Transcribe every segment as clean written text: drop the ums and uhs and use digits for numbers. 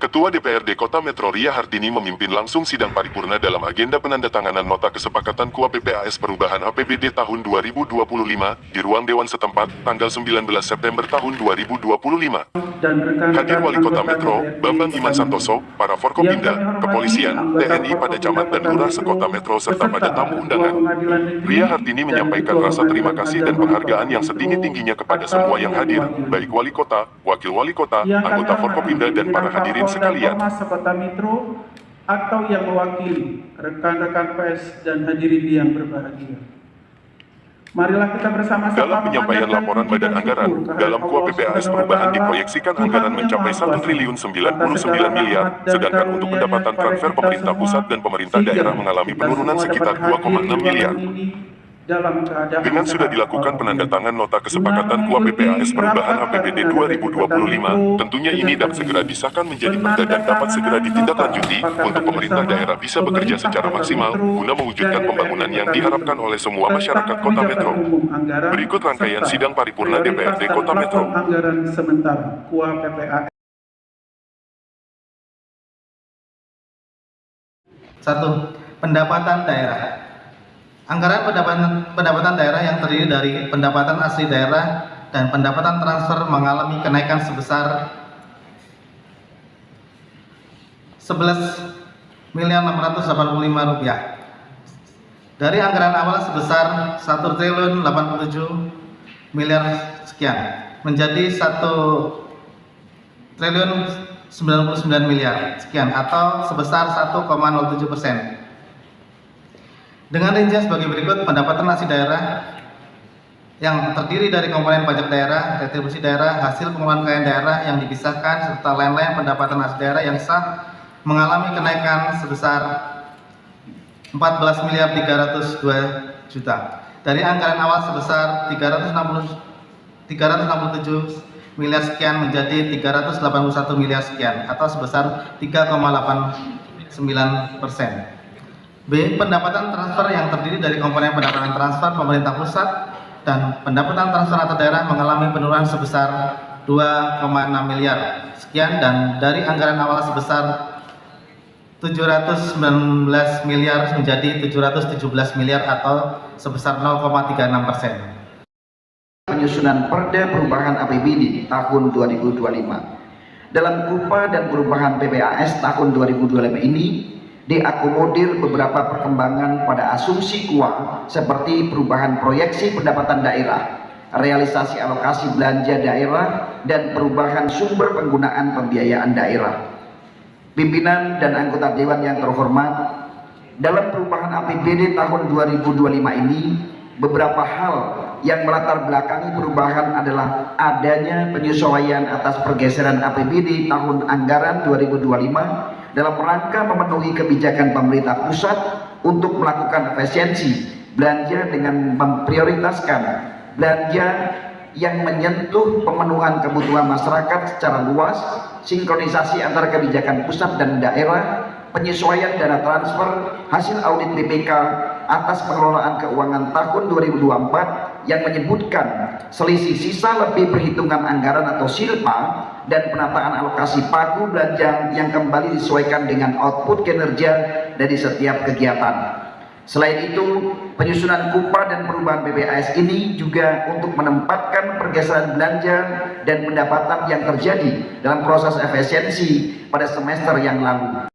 Ketua DPRD Kota Metro Ria Hartini memimpin langsung sidang paripurna dalam agenda penandatanganan nota kesepakatan KUA PPAS perubahan APBD tahun 2025 di ruang Dewan setempat tanggal 19 September tahun 2025. Hadir Wali Kota Metro, Bambang Iman Santoso, para Forkopimda, Kepolisian, TNI pada camat dan lurah sekota Metro serta pada tamu undangan. Ria Hartini menyampaikan rasa terima kasih dan penghargaan yang setinggi-tingginya kepada semua yang hadir, baik Wali Kota, Wakil Wali Kota, anggota Forkopimda dan para hadirin sekalian. Sekota Metro atau yang mewakili rekan-rekan pers dan hadirin yang berbahagia. Marilah kita bersama-sama dalam penyampaian laporan Badan Anggaran, dalam KUA PPAS perubahan diproyeksikan anggaran mencapai 1.099 miliar, sedangkan untuk pendapatan transfer pemerintah pusat dan pemerintah daerah mengalami penurunan sekitar 2,6 miliar. Dengan sudah dilakukan penandatangan nota kesepakatan KUA PPAS perubahan APBD 2025, tentunya ini dapat segera disahkan menjadi perda dan dapat segera ditindaklanjuti untuk pemerintah daerah bisa bekerja secara maksimal guna mewujudkan pembangunan yang diharapkan oleh semua masyarakat Kota Metro. Berikut rangkaian sidang paripurna DPRD Kota Metro. Anggaran sementara KUA PPAS. 1. Pendapatan daerah. Anggaran pendapatan daerah yang terdiri dari pendapatan asli daerah dan pendapatan transfer mengalami kenaikan sebesar Rp11.685.000 dari anggaran awal sebesar Rp1.087 miliar sekian menjadi Rp1.099 miliar sekian atau sebesar 1,07%. Dengan rincian sebagai berikut: pendapatan asli daerah yang terdiri dari komponen pajak daerah, retribusi daerah, hasil pengelolaan kekayaan daerah yang dipisahkan, serta lain-lain pendapatan asli daerah yang sah mengalami kenaikan sebesar Rp14.302 juta dari anggaran awal sebesar Rp367 miliar sekian menjadi Rp381 miliar sekian atau sebesar 3,89%. B. Pendapatan transfer yang terdiri dari komponen pendapatan transfer pemerintah pusat dan pendapatan transfer antar daerah mengalami penurunan sebesar 2,6 miliar sekian dan dari anggaran awal sebesar 719 miliar menjadi 717 miliar atau sebesar 0,36%. Penyusunan Perda Perubahan APBD tahun 2025. Dalam KUPA dan Perubahan PPAS tahun 2025 ini diakomodir beberapa perkembangan pada asumsi KUA seperti perubahan proyeksi pendapatan daerah, realisasi alokasi belanja daerah, dan perubahan sumber penggunaan pembiayaan daerah. Pimpinan dan anggota Dewan yang terhormat, dalam perubahan APBD tahun 2025 ini, beberapa hal yang melatar belakangi perubahan adalah adanya penyesuaian atas pergeseran APBD tahun anggaran 2025 dalam rangka memenuhi kebijakan pemerintah pusat untuk melakukan efisiensi belanja dengan memprioritaskan belanja yang menyentuh pemenuhan kebutuhan masyarakat secara luas, sinkronisasi antara kebijakan pusat dan daerah, penyesuaian dana transfer, hasil audit BPK atas pengelolaan keuangan tahun 2024 yang menyebutkan selisih sisa lebih perhitungan anggaran atau SILPA dan penataan alokasi pagu belanja yang kembali disesuaikan dengan output kinerja dari setiap kegiatan. Selain itu, penyusunan KUPA dan perubahan PPAS ini juga untuk menempatkan pergeseran belanja dan pendapatan yang terjadi dalam proses efisiensi pada semester yang lalu.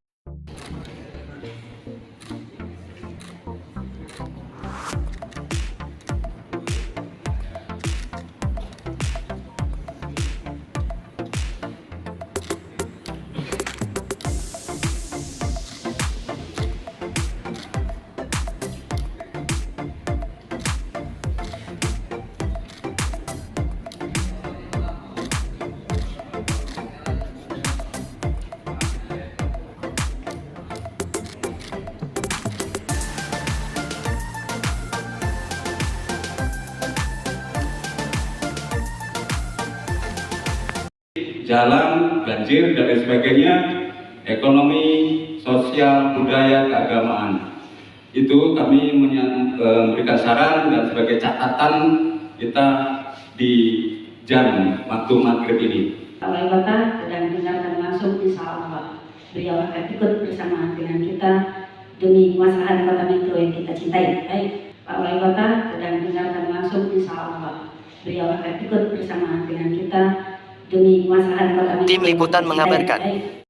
Jalan, banjir, dan lain sebagainya, ekonomi, sosial, budaya, keagamaan. Itu kami memberikan saran dan sebagai catatan kita di jam waktu maghrib ini. Wali Kota sedang tinggalkan langsung langsung insya Allah. Beliau akan ikut bersama dengan kita demi kemaslahan Kota Metro yang kita cintai. Baik, Pak Wali Kota sedang dengarkan langsung insya Allah. Beliau akan ikut bersama dengan kita demi kemaslahan Kota Metro. Tim Liputan mengabarkan. Baik.